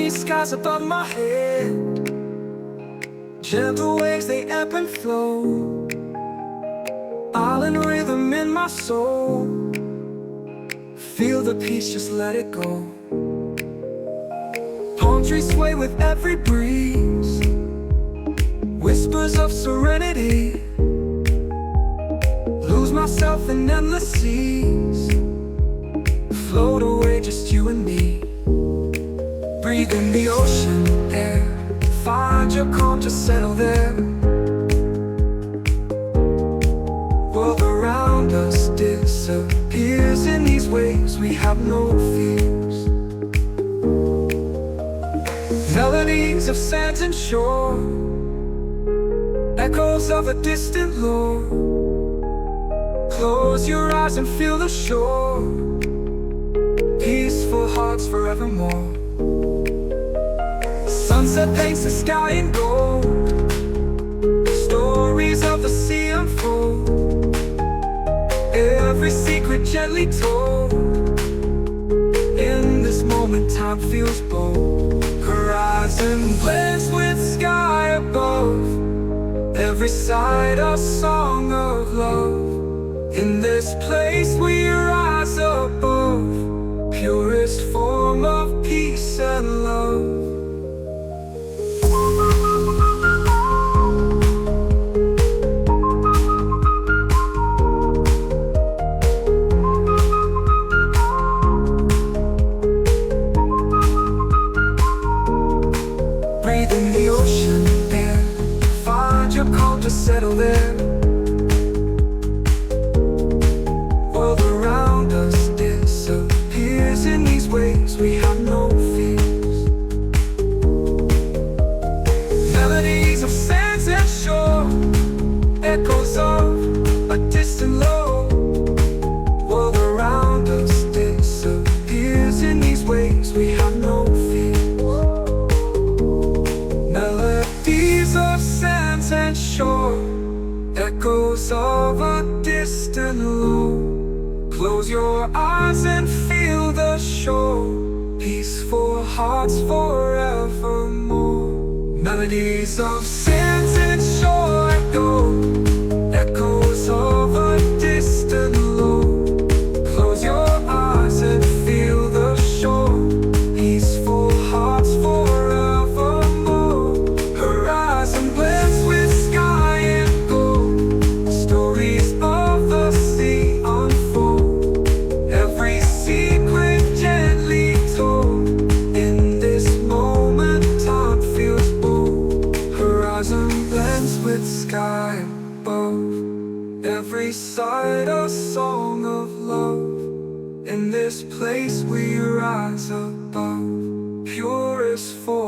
Sunny skies above my head, gentle waves, they ebb and flow, island rhythm in my soul. Feel the peace, just let it go. Palm trees sway with every breeze, whispers of serenity. Lose myself in endless seas, float away, just you and me. Breathe in the ocean air, find your calm, just settle there. World around us disappears in these waves, we have no fears. Melodies of sands and shore, echoes of a distant lore. Close your eyes and feel the shore, peaceful hearts forevermore. Sunset paints the sky in gold, stories of the sea unfold, every secret gently told. In this moment time feels bold, horizon blends with sky above, every side a song of love. In this place we rise above, purest form of peace and love. Breathe in the ocean air, find your calm, just settle there. World around us disappears in these waves, we have no fears. Melodies of sands and shore, echoes of a distant low. World around us disappears in these waves, we have no fears. Melodies of sands and shore, echoes of a distant low. Close your eyes and feel the shore, peaceful hearts forevermore. Melodies of sands and shore echoes of a distant low. Close your eyes and feel the shore, peaceful hearts forevermore. Horizon blends with sky and gold, stories of the sea unfold, every secret gently told. In this moment time feels bold, horizon blends with sky above, every side a song of love. In this place we rise above, purest form